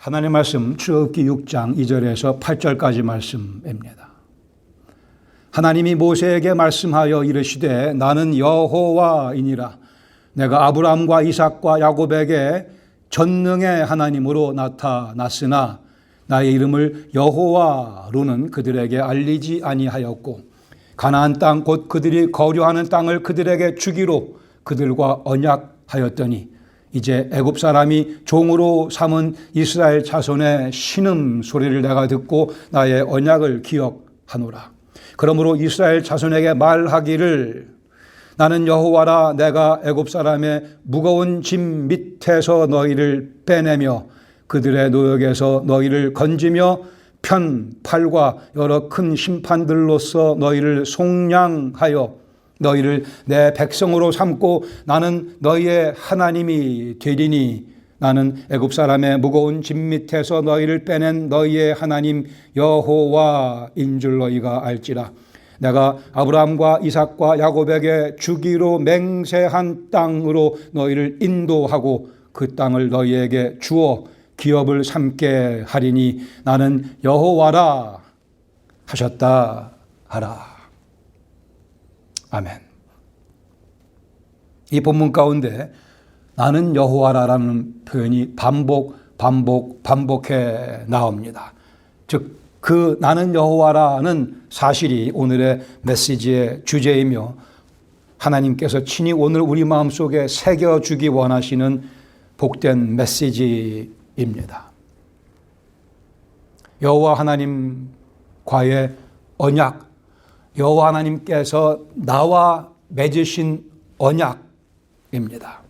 하나님 말씀 출애굽기 6장 2절에서 8절까지 말씀입니다. 하나님이 모세에게 말씀하여 이르시되 나는 여호와이니라. 내가 아브라함과 이삭과 야곱에게 전능의 하나님으로 나타났으나 나의 이름을 여호와로는 그들에게 알리지 아니하였고 가나안 땅 곧 그들이 거류하는 땅을 그들에게 주기로 그들과 언약하였더니 이제 애굽 사람이 종으로 삼은 이스라엘 자손의 신음 소리를 내가 듣고 나의 언약을 기억하노라. 그러므로 이스라엘 자손에게 말하기를 나는 여호와라. 내가 애굽 사람의 무거운 짐 밑에서 너희를 빼내며 그들의 노역에서 너희를 건지며 편, 팔과 여러 큰 심판들로서 너희를 속량하여 너희를 내 백성으로 삼고 나는 너희의 하나님이 되리니 나는 애굽 사람의 무거운 짐 밑에서 너희를 빼낸 너희의 하나님 여호와인 줄 너희가 알지라. 내가 아브라함과 이삭과 야곱에게 주기로 맹세한 땅으로 너희를 인도하고 그 땅을 너희에게 주어 기업을 삼게 하리니 나는 여호와라 하셨다 하라. 아멘. 이 본문 가운데 나는 여호와라라는 표현이 반복해 나옵니다. 즉 그 나는 여호와라는 사실이 오늘의 메시지의 주제이며 하나님께서 친히 오늘 우리 마음속에 새겨주기 원하시는 복된 메시지입니다. 여호와 하나님과의 언약, 여호와 하나님께서 나와 맺으신 언약입니다.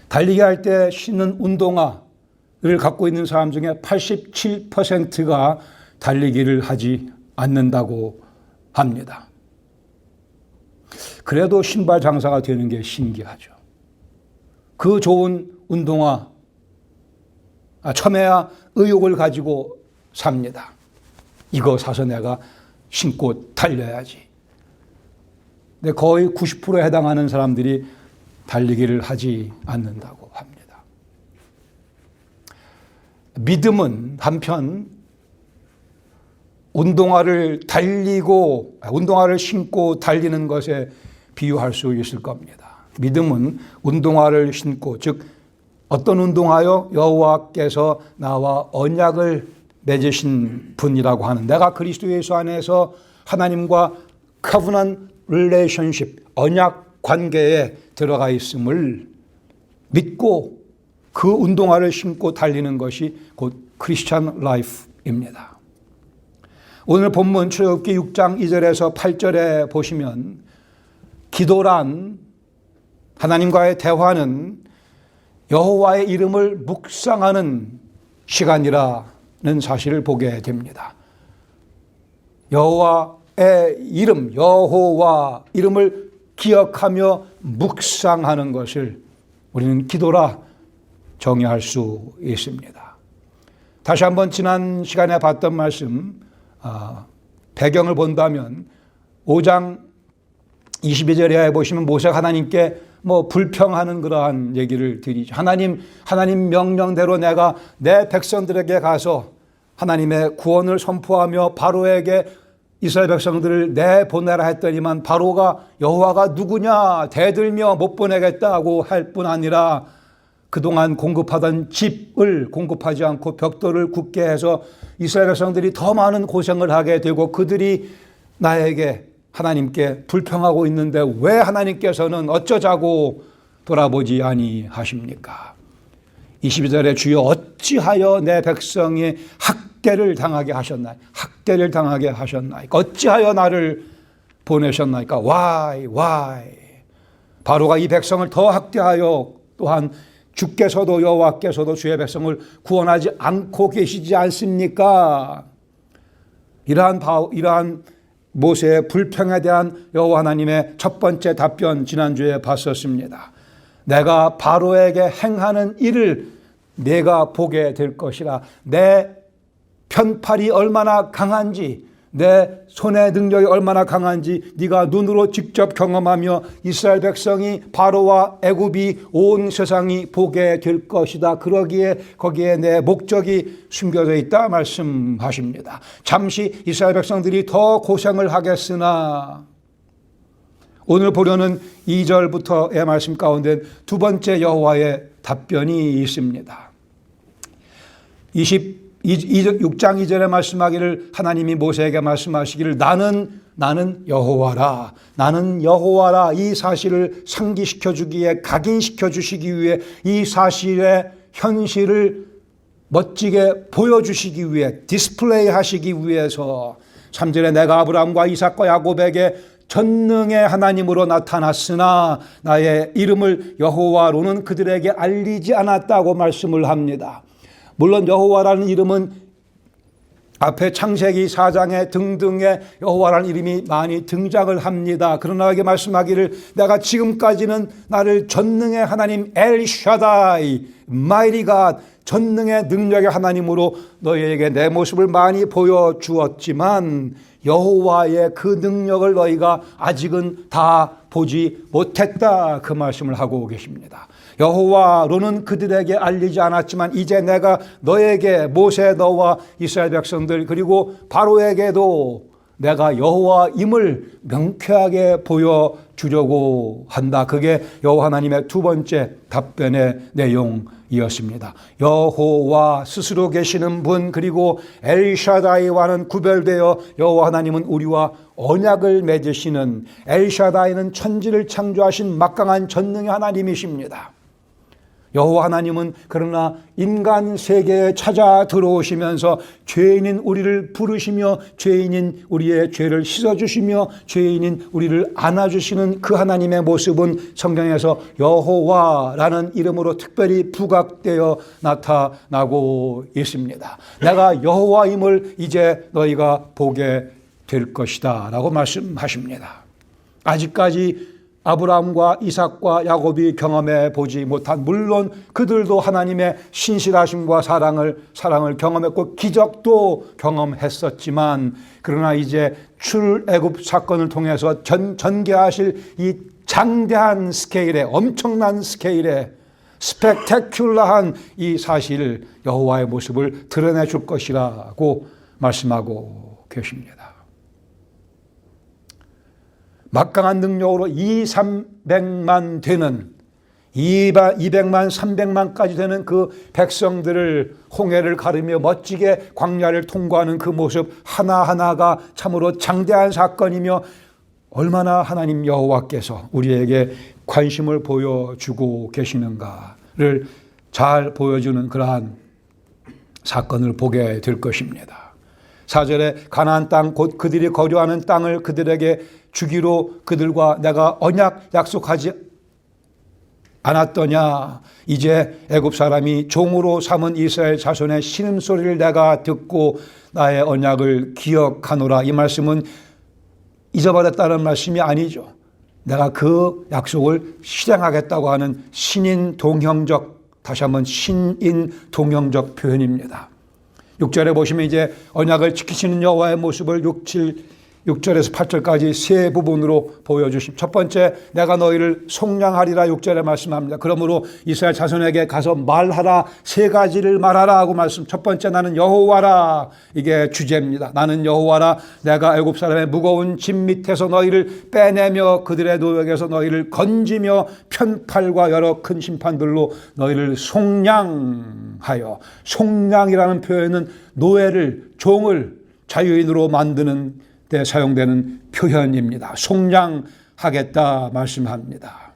달리기 할 때 신는 운동화를 갖고 있는 사람 중에 87%가 달리기를 하지 않는다고 합니다. 그래도 신발 장사가 되는 게 신기하죠. 그 좋은 운동화, 첨예야 의욕을 가지고 삽니다. 이거 사서 내가 신고 달려야지. 근데 거의 90%에 해당하는 사람들이 달리기를 하지 않는다고 합니다. 믿음은 한편 운동화를 신고 달리는 것에 비유할 수 있을 겁니다. 믿음은 운동화를 신고, 즉 어떤 운동화요? 여호와께서 나와 언약을 맺으신 분이라고 하는, 내가 그리스도 예수 안에서 하나님과 covenant relationship, 언약 관계에 들어가 있음을 믿고 그 운동화를 신고 달리는 것이 곧 크리스찬 라이프입니다. 오늘 본문 출애굽기 6장 2절에서 8절에 보시면 기도란, 하나님과의 대화는 여호와의 이름을 묵상하는 시간이라는 사실을 보게 됩니다. 여호와의 이름, 여호와 이름을 기억하며 묵상하는 것을 우리는 기도라 정의할 수 있습니다. 다시 한번 지난 시간에 봤던 말씀, 배경을 본다면 5장 22절에 보시면 모세가 하나님께 불평하는 그러한 얘기를 드리죠. 하나님 명령대로 내가 내 백성들에게 가서 하나님의 구원을 선포하며 바로에게 이스라엘 백성들을 내보내라 했더니만 바로가 여호와가 누구냐 대들며 못 보내겠다고 할 뿐 아니라 그동안 공급하던 집을 공급하지 않고 벽돌을 굳게 해서 이스라엘 백성들이 더 많은 고생을 하게 되고 그들이 나에게 하나님께 불평하고 있는데 왜 하나님께서는 어쩌자고 돌아보지 아니하십니까? 22절에 주여 어찌하여 내 백성이 학대를 당하게 하셨나이까? 학대를 당하게 하셨나이까? 어찌하여 나를 보내셨나이까? Why? 바로가 이 백성을 더 학대하여 또한 주께서도 여호와께서도 주의 백성을 구원하지 않고 계시지 않습니까? 이러한 모세의 불평에 대한 여호와 하나님의 첫 번째 답변 지난주에 봤었습니다. 내가 바로에게 행하는 일을 내가 보게 될 것이라. 내 편팔이 얼마나 강한지, 내 손의 능력이 얼마나 강한지 네가 눈으로 직접 경험하며 이스라엘 백성이 바로와 애굽이 온 세상이 보게 될 것이다. 그러기에 거기에 내 목적이 숨겨져 있다 말씀하십니다. 잠시 이스라엘 백성들이 더 고생을 하겠으나 오늘 보려는 2절부터의 말씀 가운데 두 번째 여호와의 답변이 있습니다. 6장 2절에 말씀하기를 하나님이 모세에게 말씀하시기를 나는 여호와라. 나는 여호와라. 이 사실을 상기시켜 주기에 각인시켜 주시기 위해 이 사실의 현실을 멋지게 보여주시기 위해 디스플레이 하시기 위해서 3절에 내가 아브라함과 이삭과 야곱에게 전능의 하나님으로 나타났으나 나의 이름을 여호와로는 그들에게 알리지 않았다고 말씀을 합니다. 물론 여호와라는 이름은 앞에 창세기 4장에 등등의 여호와라는 이름이 많이 등장을 합니다. 그러나 여기 말씀하기를 내가 지금까지는 나를 전능의 하나님 엘샤다이 마이리 갓 전능의 능력의 하나님으로 너희에게 내 모습을 많이 보여주었지만 여호와의 그 능력을 너희가 아직은 다 보지 못했다. 그 말씀을 하고 계십니다. 여호와로는 그들에게 알리지 않았지만 이제 내가 너에게 모세 너와 이스라엘 백성들 그리고 바로에게도 내가 여호와임을 명쾌하게 보여주려고 한다. 그게 여호와 하나님의 두 번째 답변의 내용이었습니다. 여호와 스스로 계시는 분 그리고 엘샤다이와는 구별되어 여호와 하나님은 우리와 언약을 맺으시는 엘샤다이는 천지를 창조하신 막강한 전능의 하나님이십니다. 여호와 하나님은 그러나 인간 세계에 찾아 들어오시면서 죄인인 우리를 부르시며 죄인인 우리의 죄를 씻어주시며 죄인인 우리를 안아주시는 그 하나님의 모습은 성경에서 여호와라는 이름으로 특별히 부각되어 나타나고 있습니다. 내가 여호와임을 이제 너희가 보게 될 것이다 라고 말씀하십니다. 아직까지 아브라함과 이삭과 야곱이 경험해 보지 못한 물론 그들도 하나님의 신실하심과 사랑을 경험했고 기적도 경험했었지만 그러나 이제 출애굽 사건을 통해서 전개하실 이 장대한 스케일의 엄청난 스케일의 스펙테큘러한 이 사실 여호와의 모습을 드러내 줄 것이라고 말씀하고 계십니다. 막강한 능력으로 300만 되는 200만 300만까지 되는 그 백성들을 홍해를 가르며 멋지게 광야를 통과하는 그 모습 하나하나가 참으로 장대한 사건이며 얼마나 하나님 여호와께서 우리에게 관심을 보여주고 계시는가를 잘 보여주는 그러한 사건을 보게 될 것입니다. 4절에 가나안 땅 곧 그들이 거류하는 땅을 그들에게 주기로 그들과 내가 언약 약속하지 않았더냐. 이제 애굽 사람이 종으로 삼은 이스라엘 자손의 신음소리를 내가 듣고 나의 언약을 기억하노라. 이 말씀은 잊어버렸다는 말씀이 아니죠. 내가 그 약속을 실행하겠다고 하는 신인 동형적, 다시 한번 신인 동형적 표현입니다. 6절에 보시면 이제 언약을 지키시는 여호와의 모습을 6절에서 8절까지 세 부분으로 보여주심. 첫 번째, 내가 너희를 속량하리라 6절에 말씀합니다. 그러므로 이스라엘 자손에게 가서 말하라, 세 가지를 말하라 하고 말씀. 첫 번째, 나는 여호와라. 이게 주제입니다. 나는 여호와라. 내가 애굽 사람의 무거운 짐 밑에서 너희를 빼내며 그들의 노역에서 너희를 건지며 편팔과 여러 큰 심판들로 너희를 속량하여. 속량이라는 표현은 노예를, 종을 자유인으로 만드는 때 사용되는 표현입니다. 속량하겠다 말씀합니다.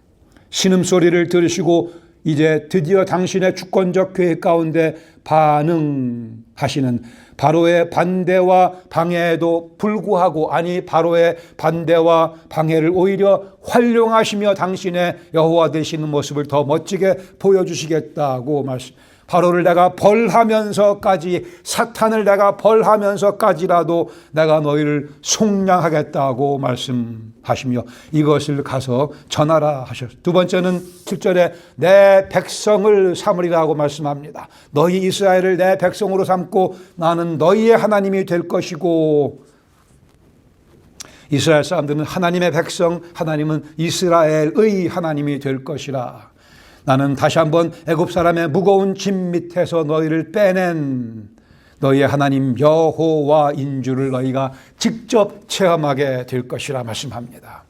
신음소리를 들으시고 이제 드디어 당신의 주권적 계획 가운데 반응하시는 바로의 반대와 방해에도 불구하고 아니 바로의 반대와 방해를 오히려 활용하시며 당신의 여호와 되시는 모습을 더 멋지게 보여주시겠다고 말씀. 바로를 내가 벌하면서까지 사탄을 내가 벌하면서까지라도 내가 너희를 속량하겠다고 말씀하시며 이것을 가서 전하라 하셨습니다. 두 번째는 7절에 내 백성을 삼으리라고 말씀합니다. 너희 이스라엘을 내 백성으로 삼고 나는 너희의 하나님이 될 것이고 이스라엘 사람들은 하나님의 백성, 하나님은 이스라엘의 하나님이 될 것이라. 나는 다시 한번 애굽 사람의 무거운 짐 밑에서 너희를 빼낸 너희의 하나님 여호와인 줄을 너희가 직접 체험하게 될 것이라 말씀합니다.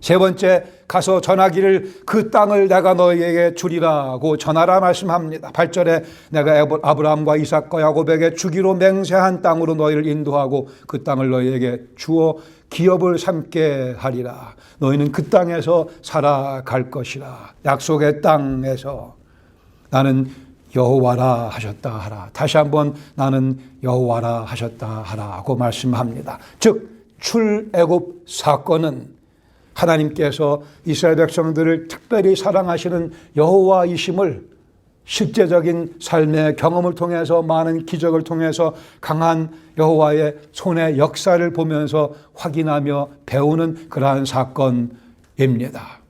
세 번째, 가서 전하기를 그 땅을 내가 너희에게 주리라고 전하라 말씀합니다. 8절에 내가 아브라함과 이삭과 야곱에게 주기로 맹세한 땅으로 너희를 인도하고 그 땅을 너희에게 주어 기업을 삼게 하리라. 너희는 그 땅에서 살아갈 것이라. 약속의 땅에서 나는 여호와라 하셨다 하라. 다시 한번 나는 여호와라 하셨다 하라고 말씀합니다. 즉 출애굽 사건은 하나님께서 이스라엘 백성들을 특별히 사랑하시는 여호와이심을 실제적인 삶의 경험을 통해서, 많은 기적을 통해서 강한 여호와의 손의 역사를 보면서 확인하며 배우는 그러한 사건입니다.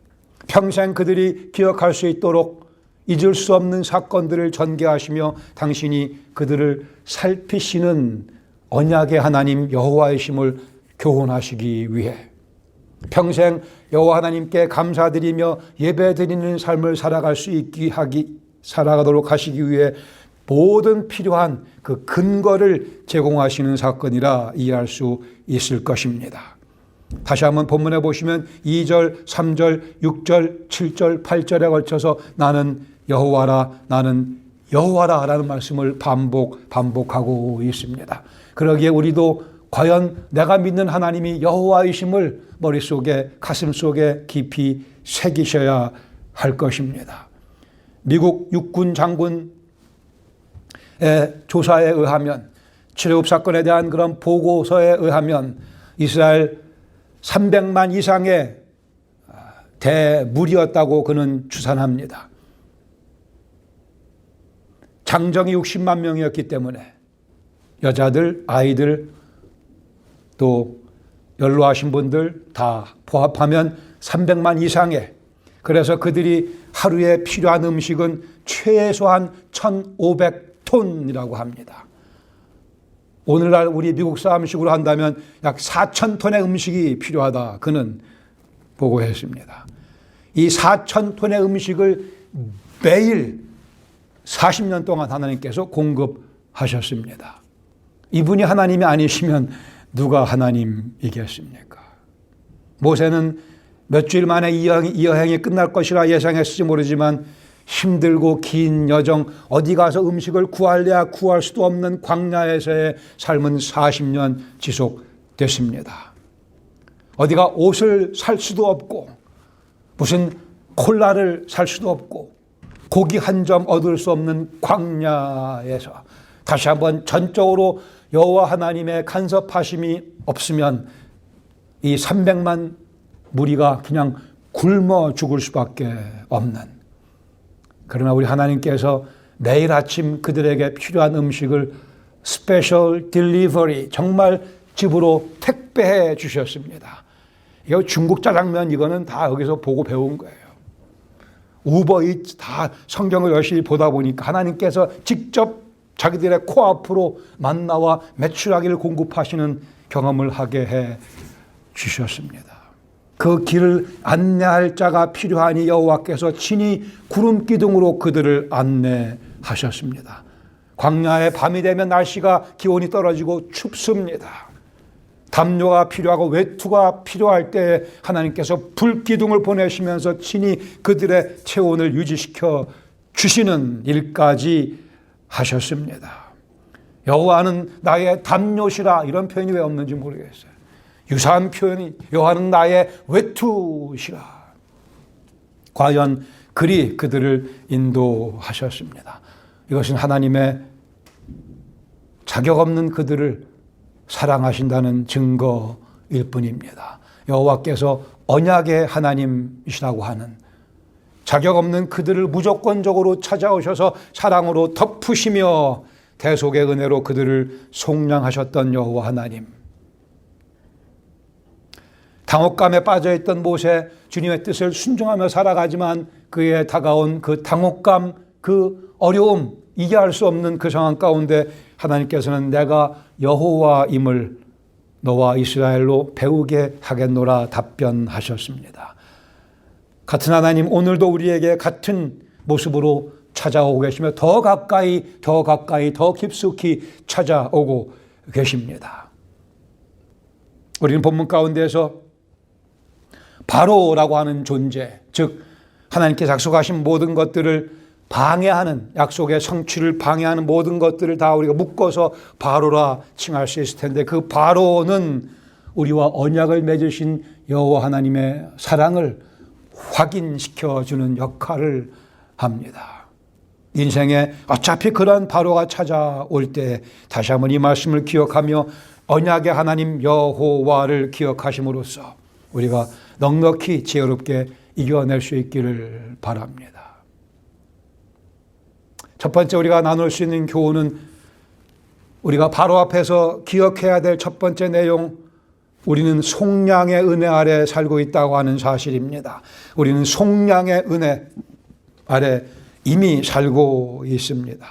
평생 그들이 기억할 수 있도록 잊을 수 없는 사건들을 전개하시며 당신이 그들을 살피시는 언약의 하나님 여호와이심을 교훈하시기 위해 평생 여호와 하나님께 감사드리며 예배드리는 삶을 살아가도록 하시기 위해 모든 필요한 그 근거를 제공하시는 사건이라 이해할 수 있을 것입니다. 다시 한번 본문에 보시면 2절, 3절, 6절, 7절, 8절에 걸쳐서 나는 여호와라, 나는 여호와라 라는 말씀을 반복하고 있습니다. 그러기에 우리도 과연 내가 믿는 하나님이 여호와이심을 머릿속에, 가슴속에 깊이 새기셔야 할 것입니다. 미국 육군 장군의 조사에 의하면, 출애굽 사건에 대한 그런 보고서에 의하면 이스라엘 300만 이상의 대무리였다고 그는 추산합니다. 장정이 60만 명이었기 때문에 여자들, 아이들, 또 연로하신 분들 다 포함하면 300만 이상의, 그래서 그들이 하루에 필요한 음식은 최소한 1,500톤이라고 합니다. 오늘날 우리 미국 사람식으로 한다면 약 4,000톤의 음식이 필요하다 그는 보고했습니다. 이 4,000톤의 음식을 매일 40년 동안 하나님께서 공급하셨습니다. 이분이 하나님이 아니시면 누가 하나님이겠습니까? 모세는 몇 주일 만에 이 여행이 끝날 것이라 예상했을지 모르지만 힘들고 긴 여정, 어디 가서 음식을 구할래야 구할 수도 없는 광야에서의 삶은 40년 지속됐습니다. 어디가 옷을 살 수도 없고 무슨 콜라를 살 수도 없고 고기 한 점 얻을 수 없는 광야에서 다시 한번 전적으로 여호와 하나님의 간섭하심이 없으면 이 300만 무리가 그냥 굶어 죽을 수밖에 없는, 그러나 우리 하나님께서 매일 아침 그들에게 필요한 음식을 스페셜 딜리버리, 정말 집으로 택배해 주셨습니다. 이거 중국 짜장면 이거는 다 여기서 보고 배운 거예요. 우버이츠 다 성경을 열심히 보다 보니까 하나님께서 직접 자기들의 코앞으로 만나와 메추라기를 공급하시는 경험을 하게 해 주셨습니다. 그 길을 안내할 자가 필요하니 여호와께서 친히 구름 기둥으로 그들을 안내하셨습니다. 광야에 밤이 되면 날씨가 기온이 떨어지고 춥습니다. 담요가 필요하고 외투가 필요할 때 하나님께서 불기둥을 보내시면서 친히 그들의 체온을 유지시켜 주시는 일까지 하셨습니다. 여호와는 나의 담요시라, 이런 표현이 왜 없는지 모르겠어요. 유사한 표현이 여호와는 나의 외투시라. 과연 그리 그들을 인도하셨습니다. 이것은 하나님의 자격 없는 그들을 사랑하신다는 증거일 뿐입니다. 여호와께서 언약의 하나님이시라고 하는, 자격 없는 그들을 무조건적으로 찾아오셔서 사랑으로 덮으시며 대속의 은혜로 그들을 속량하셨던 여호와 하나님. 당혹감에 빠져있던 모세, 주님의 뜻을 순종하며 살아가지만 그에 다가온 그 당혹감, 그 어려움, 이해할 수 없는 그 상황 가운데 하나님께서는 내가 여호와임을 너와 이스라엘로 배우게 하겠노라 답변하셨습니다. 같은 하나님 오늘도 우리에게 같은 모습으로 찾아오고 계시며 더 가까이 더 깊숙이 찾아오고 계십니다. 우리는 본문 가운데서 바로라고 하는 존재, 즉 하나님께서 약속하신 모든 것들을 방해하는, 약속의 성취를 방해하는 모든 것들을 다 우리가 묶어서 바로라 칭할 수 있을 텐데, 그 바로는 우리와 언약을 맺으신 여호와 하나님의 사랑을 확인시켜주는 역할을 합니다. 인생에 어차피 그런 바로가 찾아올 때 다시 한번 이 말씀을 기억하며 언약의 하나님 여호와를 기억하심으로써 우리가 넉넉히 지혜롭게 이겨낼 수 있기를 바랍니다. 첫 번째 우리가 나눌 수 있는 교훈은, 우리가 바로 앞에서 기억해야 될 첫 번째 내용, 우리는 속량의 은혜 아래 살고 있다고 하는 사실입니다. 우리는 속량의 은혜 아래 이미 살고 있습니다.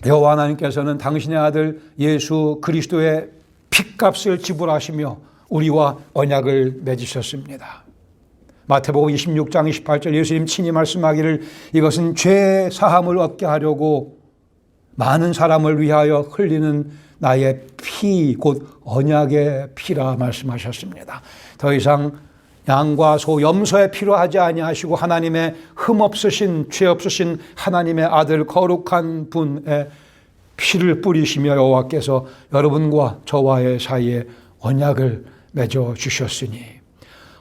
여호와 하나님께서는 당신의 아들 예수 그리스도의 핏값을 지불하시며 우리와 언약을 맺으셨습니다. 마태복음 26장 28절 예수님 친히 말씀하기를 이것은 죄 사함을 얻게 하려고 많은 사람을 위하여 흘리는 나의 피, 곧 언약의 피라 말씀하셨습니다. 더 이상 양과 소, 염소의 피로 하지 아니하시고 하나님의 흠없으신, 죄 없으신 하나님의 아들 거룩한 분의 피를 뿌리시며 여호와께서 여러분과 저와의 사이에 언약을 맺어 주셨으니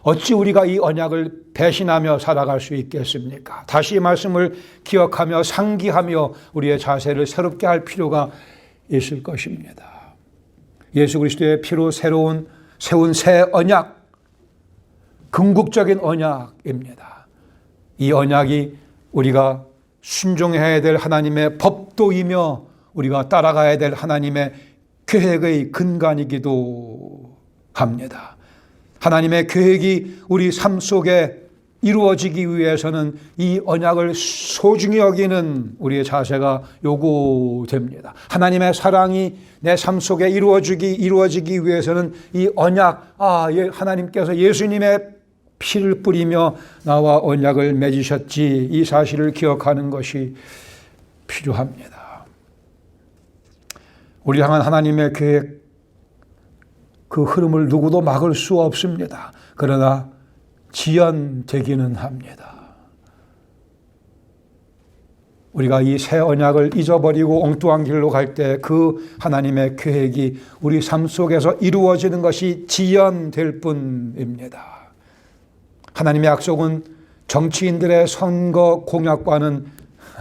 어찌 우리가 이 언약을 배신하며 살아갈 수 있겠습니까? 다시 이 말씀을 기억하며 상기하며 우리의 자세를 새롭게 할 필요가 있을 것입니다. 예수 그리스도의 피로 세운 새 언약, 궁극적인 언약입니다. 이 언약이 우리가 순종해야 될 하나님의 법도이며 우리가 따라가야 될 하나님의 계획의 근간이기도 합니다. 하나님의 계획이 우리 삶 속에 이루어지기 위해서는 이 언약을 소중히 여기는 우리의 자세가 요구됩니다. 하나님의 사랑이 내 삶 속에 이루어지기 위해서는 이 언약, 하나님께서 예수님의 피를 뿌리며 나와 언약을 맺으셨지, 이 사실을 기억하는 것이 필요합니다. 우리 향한 하나님의 계획, 그 흐름을 누구도 막을 수 없습니다. 그러나 지연되기는 합니다. 우리가 이 새 언약을 잊어버리고 엉뚱한 길로 갈 때 그 하나님의 계획이 우리 삶 속에서 이루어지는 것이 지연될 뿐입니다. 하나님의 약속은 정치인들의 선거 공약과는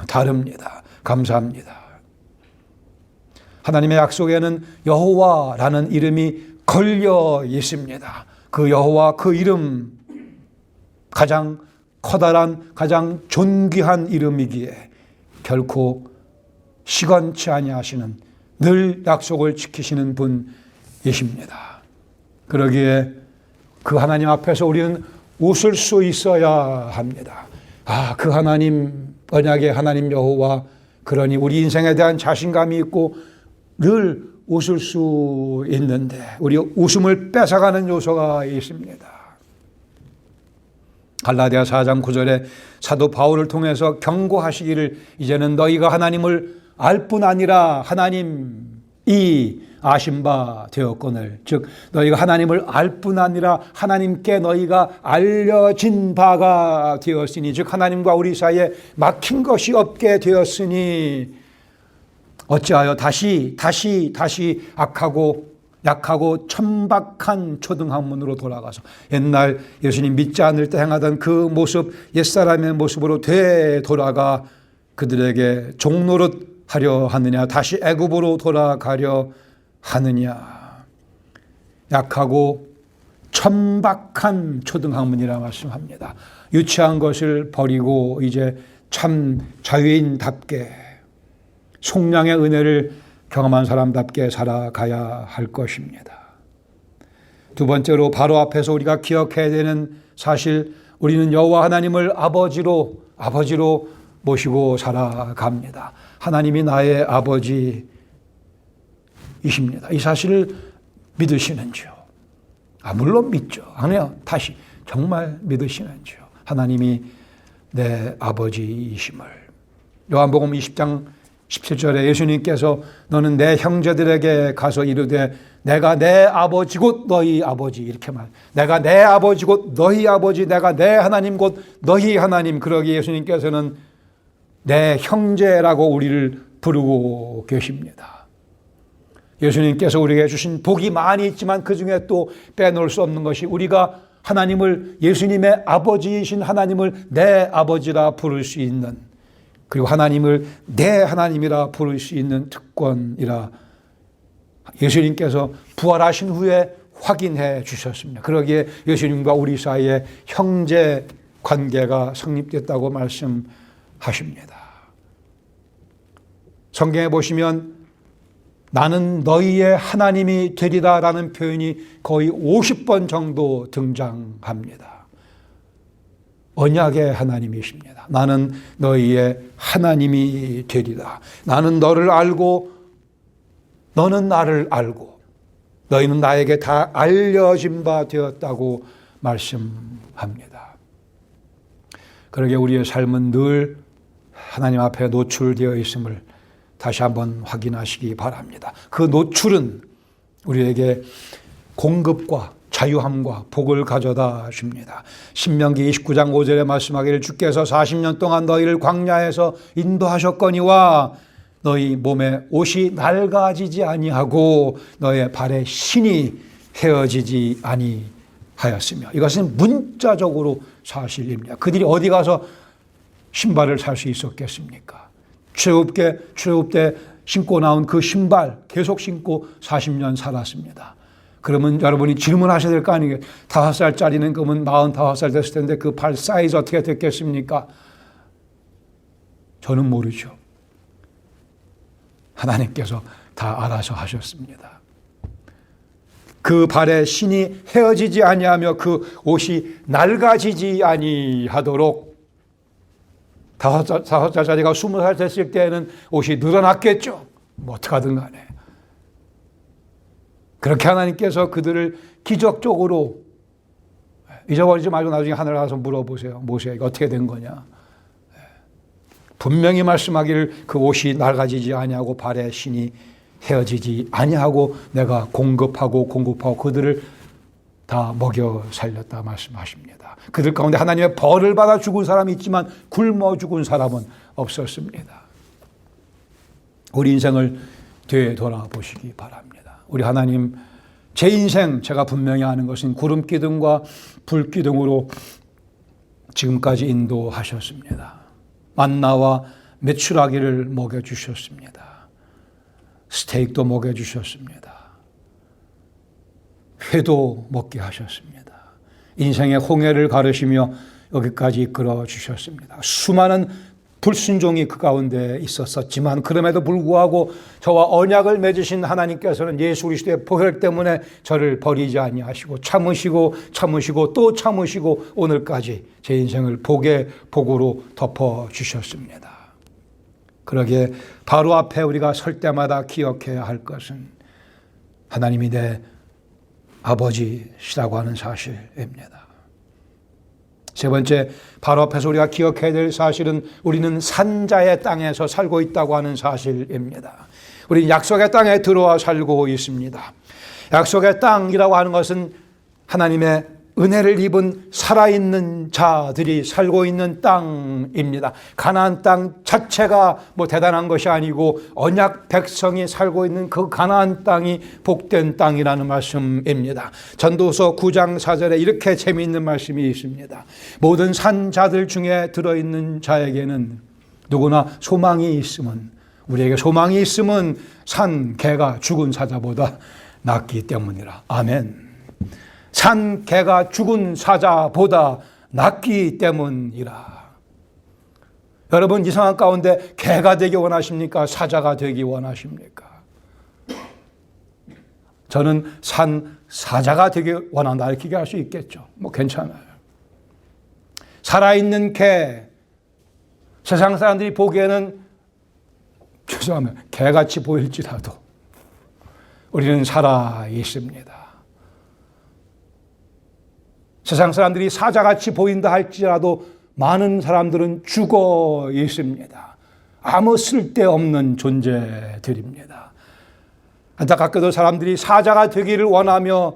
다릅니다. 감사합니다. 하나님의 약속에는 여호와라는 이름이 걸려 있습니다. 그 여호와, 그 이름, 가장 커다란, 가장 존귀한 이름이기에 결코 시건치 아니하시는, 늘 약속을 지키시는 분이십니다. 그러기에 그 하나님 앞에서 우리는 웃을 수 있어야 합니다. 그 하나님, 언약의 하나님 여호와, 그러니 우리 인생에 대한 자신감이 있고 늘 웃을 수 있는데 우리 웃음을 뺏어가는 요소가 있습니다. 갈라디아 4장 9절에 사도 바울을 통해서 경고하시기를 이제는 너희가 하나님을 알 뿐 아니라 하나님이 아신 바 되었거늘, 즉 너희가 하나님을 알 뿐 아니라 하나님께 너희가 알려진 바가 되었으니, 즉 하나님과 우리 사이에 막힌 것이 없게 되었으니 어찌하여 다시 악하고 약하고 천박한 초등학문으로 돌아가서 옛날 예수님 믿지 않을 때 행하던 그 모습, 옛사람의 모습으로 되돌아가 그들에게 종노릇 하려 하느냐, 다시 애굽으로 돌아가려 하느냐. 약하고 천박한 초등학문이라 말씀합니다. 유치한 것을 버리고 이제 참 자유인답게 속량의 은혜를 경험한 사람답게 살아가야 할 것입니다. 두 번째로 바로 앞에서 우리가 기억해야 되는 사실, 우리는 여호와 하나님을 아버지로 모시고 살아갑니다. 하나님이 나의 아버지, 아버지이십니다. 이 사실을 믿으시는지요? 물론 믿죠. 아니요. 다시 정말 믿으시는지요? 하나님이 내 아버지이심을. 요한복음 20장 17절에 예수님께서 너는 내 형제들에게 가서 이르되 내가 내 아버지 곧 너희 아버지 이렇게 말. 내가 내 아버지 곧 너희 아버지, 내가 내 하나님 곧 너희 하나님. 그러기에 예수님께서는 내 형제라고 우리를 부르고 계십니다. 예수님께서 우리에게 주신 복이 많이 있지만 그중에 또 빼놓을 수 없는 것이 우리가 하나님을, 예수님의 아버지이신 하나님을 내 아버지라 부를 수 있는, 그리고 하나님을 내 하나님이라 부를 수 있는 특권이라 예수님께서 부활하신 후에 확인해 주셨습니다. 그러기에 예수님과 우리 사이에 형제 관계가 성립됐다고 말씀하십니다. 성경에 보시면 나는 너희의 하나님이 되리라 라는 표현이 거의 50번 정도 등장합니다. 언약의 하나님이십니다. 나는 너희의 하나님이 되리라. 나는 너를 알고 너는 나를 알고 너희는 나에게 다 알려진 바 되었다고 말씀합니다. 그러게 우리의 삶은 늘 하나님 앞에 노출되어 있음을 다시 한번 확인하시기 바랍니다. 그 노출은 우리에게 공급과 자유함과 복을 가져다 줍니다. 신명기 29장 5절에 말씀하기를 주께서 40년 동안 너희를 광야에서 인도하셨거니와 너희 몸에 옷이 낡아지지 아니하고 너의 발에 신이 헤어지지 아니하였으며. 이것은 문자적으로 사실입니다. 그들이 어디 가서 신발을 살 수 있었겠습니까? 출애굽 때 신고 나온 그 신발 계속 신고 40년 살았습니다. 그러면 여러분이 질문하셔야 될 거 아니에요. 5살짜리는 그러면 45살 됐을 텐데 그 발 사이즈 어떻게 됐겠습니까? 저는 모르죠. 하나님께서 다 알아서 하셨습니다. 그 발에 신이 헤어지지 아니하며 그 옷이 낡아지지 아니하도록 5살짜리가 20살 됐을 때에는 옷이 늘어났겠죠. 뭐 어떡하든 간에. 그렇게 하나님께서 그들을 기적적으로 잊어버리지 말고 나중에 하늘 가서 물어보세요. 모세에게 어떻게 된 거냐. 분명히 말씀하기를 그 옷이 낡아지지 아니하고 발에 신이 헤어지지 아니하고 내가 공급하고 그들을 다 먹여 살렸다 말씀하십니다. 그들 가운데 하나님의 벌을 받아 죽은 사람이 있지만 굶어 죽은 사람은 없었습니다. 우리 인생을 되돌아보시기 바랍니다. 우리 하나님, 제 인생 제가 분명히 아는 것은 구름기둥과 불기둥으로 지금까지 인도하셨습니다. 만나와 메추라기를 먹여주셨습니다. 스테이크도 먹여주셨습니다. 회도 먹게 하셨습니다. 인생의 홍해를 가르시며 여기까지 이끌어 주셨습니다. 수많은 불순종이 그 가운데 있었지만 그럼에도 불구하고 저와 언약을 맺으신 하나님께서는 예수 그리스도의 보혈 때문에 저를 버리지 아니하시고 참으시고 또 참으시고 오늘까지 제 인생을 복의 복으로 덮어 주셨습니다. 그러기에 바로 앞에 우리가 설 때마다 기억해야 할 것은 하나님이 내 아버지시라고 하는 사실입니다. 세 번째, 바로 앞에서 우리가 기억해야 될 사실은 우리는 산자의 땅에서 살고 있다고 하는 사실입니다. 우리는 약속의 땅에 들어와 살고 있습니다. 약속의 땅이라고 하는 것은 하나님의 은혜를 입은 살아있는 자들이 살고 있는 땅입니다. 가나안 땅 자체가 뭐 대단한 것이 아니고 언약 백성이 살고 있는 그 가나안 땅이 복된 땅이라는 말씀입니다. 전도서 9장 4절에 이렇게 재미있는 말씀이 있습니다. 모든 산자들 중에 들어있는 자에게는 누구나 소망이 있으면, 우리에게 소망이 있으면 산 개가 죽은 사자보다 낫기 때문이라. 아멘. 산 개가 죽은 사자보다 낫기 때문이라. 여러분, 이 상황 가운데 개가 되기 원하십니까? 사자가 되기 원하십니까? 저는 산 사자가 되기 원한다 이렇게 할 수 있겠죠. 뭐 괜찮아요. 살아있는 개, 세상 사람들이 보기에는 죄송합니다, 개같이 보일지라도 우리는 살아 있습니다. 세상 사람들이 사자같이 보인다 할지라도 많은 사람들은 죽어 있습니다. 아무 쓸데없는 존재들입니다. 안타깝게도 사람들이 사자가 되기를 원하며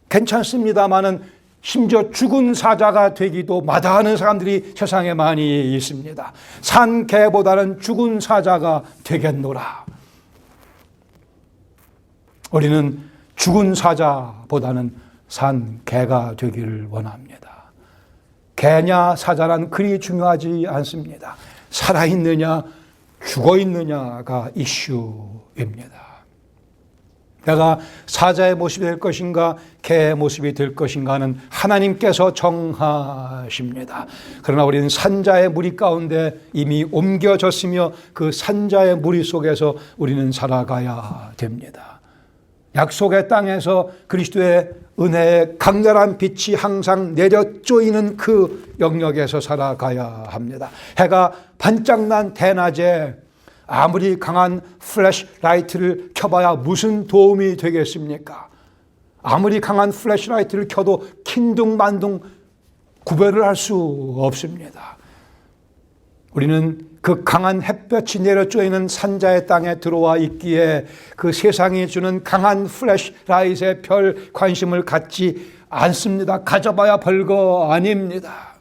괜찮습니다마는 심지어 죽은 사자가 되기도 마다하는 사람들이 세상에 많이 있습니다. 산 개보다는 죽은 사자가 되겠노라. 우리는 죽은 사자보다는 산 개가 되기를 원합니다. 개냐 사자란 그리 중요하지 않습니다. 살아있느냐 죽어있느냐가 이슈입니다. 내가 사자의 모습이 될 것인가 개의 모습이 될 것인가는 하나님께서 정하십니다. 그러나 우리는 산자의 무리 가운데 이미 옮겨졌으며 그 산자의 무리 속에서 우리는 살아가야 됩니다. 약속의 땅에서 그리스도의 은혜의 강렬한 빛이 항상 내려 쪼이는 그 영역에서 살아가야 합니다. 해가 반짝난 대낮에 아무리 강한 플래시라이트를 켜봐야 무슨 도움이 되겠습니까? 아무리 강한 플래시라이트를 켜도 킨둥만둥 구별을 할 수 없습니다. 우리는 그 강한 햇볕이 내려 쪼이는 산자의 땅에 들어와 있기에 그 세상이 주는 강한 플래시라이트에 별 관심을 갖지 않습니다. 가져봐야 별거 아닙니다.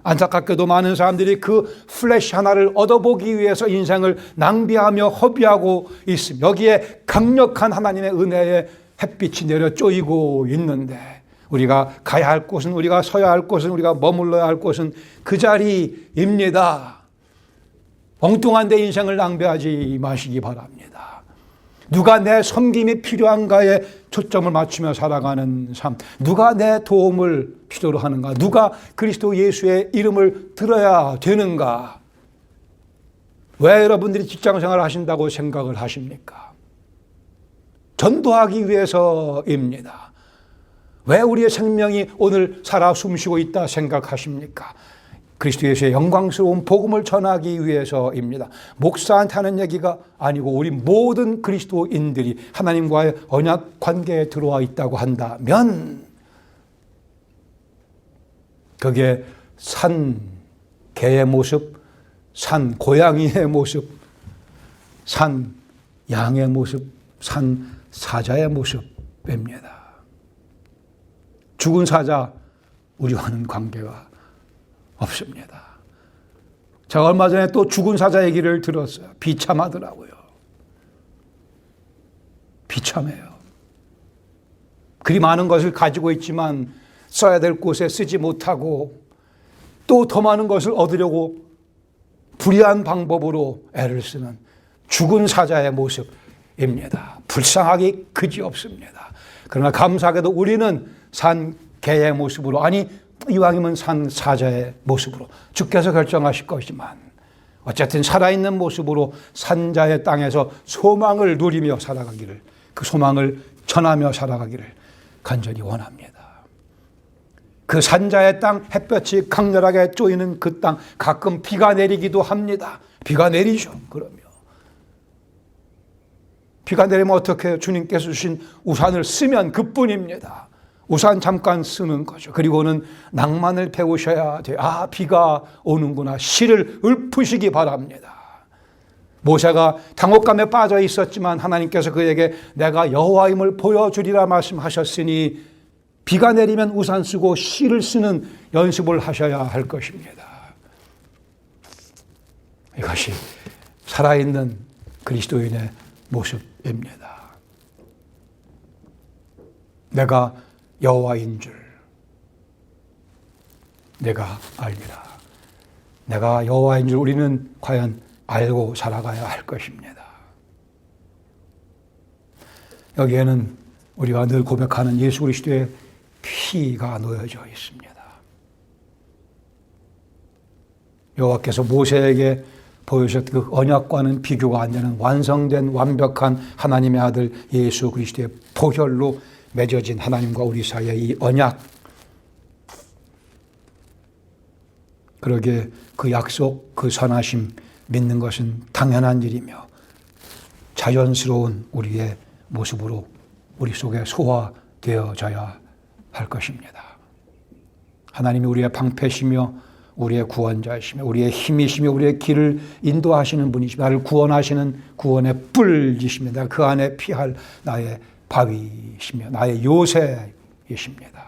안타깝게도 많은 사람들이 그 플래시 하나를 얻어보기 위해서 인생을 낭비하며 허비하고 있습니다. 여기에 강력한 하나님의 은혜의 햇빛이 내려 쪼이고 있는데 우리가 가야 할 곳은, 우리가 서야 할 곳은, 우리가 머물러야 할 곳은 그 자리입니다. 엉뚱한 데 인생을 낭비하지 마시기 바랍니다. 누가 내 섬김이 필요한가에 초점을 맞추며 살아가는 삶, 누가 내 도움을 필요로 하는가, 누가 그리스도 예수의 이름을 들어야 되는가, 왜 여러분들이 직장생활을 하신다고 생각을 하십니까? 전도하기 위해서입니다. 왜 우리의 생명이 오늘 살아 숨쉬고 있다 생각하십니까? 그리스도 예수의 영광스러운 복음을 전하기 위해서입니다. 목사한테 하는 얘기가 아니고 우리 모든 그리스도인들이 하나님과의 언약 관계에 들어와 있다고 한다면 그게 산 개의 모습, 산 고양이의 모습, 산 양의 모습, 산 사자의 모습입니다. 죽은 사자 우리와는 관계가 없습니다. 제가 얼마 전에 또 죽은 사자 얘기를 들었어요. 비참하더라고요. 비참해요. 그리 많은 것을 가지고 있지만 써야 될 곳에 쓰지 못하고 또 더 많은 것을 얻으려고 불의한 방법으로 애를 쓰는 죽은 사자의 모습입니다. 불쌍하기 그지없습니다. 그러나 감사하게도 우리는 산 개의 모습으로, 아니 이왕이면 산 사자의 모습으로 주께서 결정하실 것이지만 어쨌든 살아있는 모습으로 산자의 땅에서 소망을 누리며 살아가기를, 그 소망을 전하며 살아가기를 간절히 원합니다. 그 산자의 땅, 햇볕이 강렬하게 쪼이는 그 땅, 가끔 비가 내리기도 합니다. 비가 내리죠. 그러면 비가 내리면 어떻게 해요? 주님께서 주신 우산을 쓰면 그뿐입니다. 우산 잠깐 쓰는 거죠. 그리고는 낭만을 배우셔야 돼요. 아, 비가 오는구나. 씨를 읊으시기 바랍니다. 모세가 당혹감에 빠져 있었지만 하나님께서 그에게 내가 여호와임을 보여주리라 말씀하셨으니 비가 내리면 우산 쓰고 씨를 쓰는 연습을 하셔야 할 것입니다. 이것이 살아있는 그리스도인의 모습입니다. 내가 여호와인 줄 내가 알리라. 내가 여호와인 줄 우리는 과연 알고 살아가야 할 것입니다. 여기에는 우리가 늘 고백하는 예수 그리스도의 피가 놓여져 있습니다. 여호와께서 모세에게 보여주셨던 그 언약과는 비교가 안 되는 완성된 완벽한 하나님의 아들 예수 그리스도의 보혈로 맺어진 하나님과 우리 사이의 이 언약, 그러게 그 약속, 그 선하심 믿는 것은 당연한 일이며 자연스러운 우리의 모습으로 우리 속에 소화되어져야 할 것입니다. 하나님이 우리의 방패시며 우리의 구원자이시며 우리의 힘이시며 우리의 길을 인도하시는 분이시며 나를 구원하시는 구원의 뿔이십니다. 그 안에 피할 나의 바위이시며 나의 요새이십니다.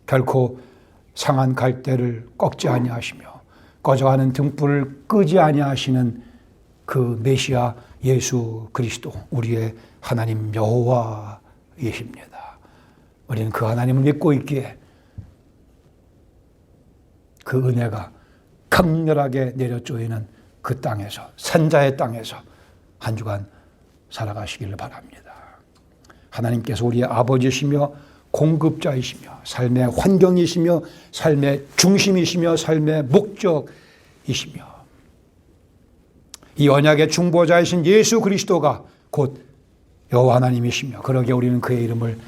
결코 상한 갈대를 꺾지 아니하시며 꺼져가는 등불을 끄지 아니하시는 그 메시아 예수 그리스도 우리의 하나님 여호와이십니다. 우리는 그 하나님을 믿고 있기에 그 은혜가 강렬하게 내려쪼이는 그 땅에서 산자의 땅에서 한 주간 살아가시기를 바랍니다. 하나님께서 우리의 아버지시며 공급자이시며 삶의 환경이시며 삶의 중심이시며 삶의 목적이시며 이 언약의 중보자이신 예수 그리스도가 곧 여호와 하나님이시며 그러기에 우리는 그의 이름을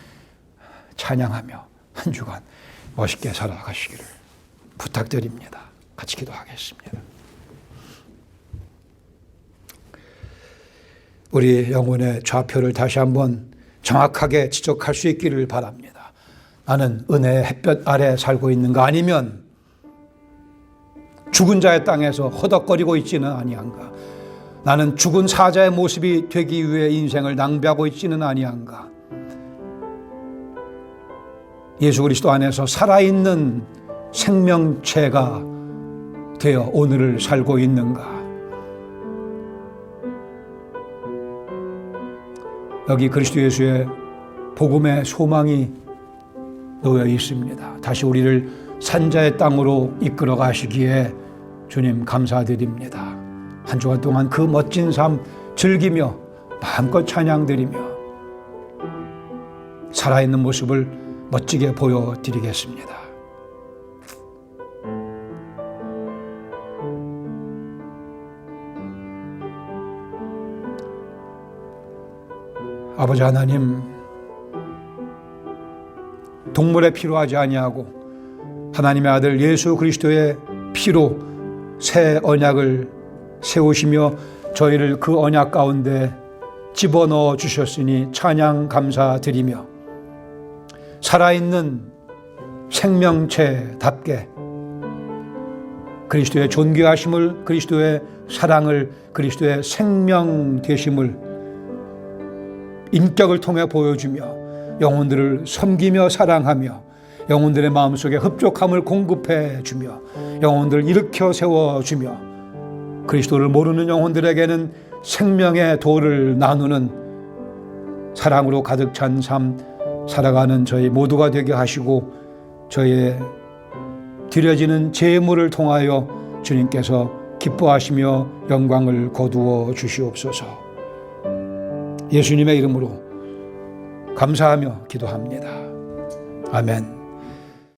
찬양하며 한 주간 멋있게 살아가시기를 부탁드립니다. 같이 기도하겠습니다. 우리 영혼의 좌표를 다시 한번 정확하게 지적할 수 있기를 바랍니다. 나는 은혜의 햇볕 아래 살고 있는가 아니면 죽은 자의 땅에서 허덕거리고 있지는 아니한가. 나는 죽은 사자의 모습이 되기 위해 인생을 낭비하고 있지는 아니한가. 예수 그리스도 안에서 살아있는 생명체가 되어 오늘을 살고 있는가. 여기 그리스도 예수의 복음의 소망이 놓여 있습니다. 다시 우리를 산자의 땅으로 이끌어 가시기에 주님 감사드립니다. 한 주간 동안 그 멋진 삶 즐기며 마음껏 찬양드리며 살아있는 모습을 멋지게 보여드리겠습니다. 아버지 하나님, 동물의 피로 하지 아니하고 하나님의 아들 예수 그리스도의 피로 새 언약을 세우시며 저희를 그 언약 가운데 집어넣어 주셨으니 찬양 감사드리며 살아있는 생명체답게 그리스도의 존귀하심을, 그리스도의 사랑을, 그리스도의 생명 되심을 인격을 통해 보여주며 영혼들을 섬기며 사랑하며 영혼들의 마음속에 흡족함을 공급해 주며 영혼들을 일으켜 세워주며 그리스도를 모르는 영혼들에게는 생명의 도를 나누는 사랑으로 가득 찬 삶 살아가는 저희 모두가 되게 하시고 저희의 드려지는 제물을 통하여 주님께서 기뻐하시며 영광을 거두어 주시옵소서. 예수님의 이름으로 감사하며 기도합니다. 아멘.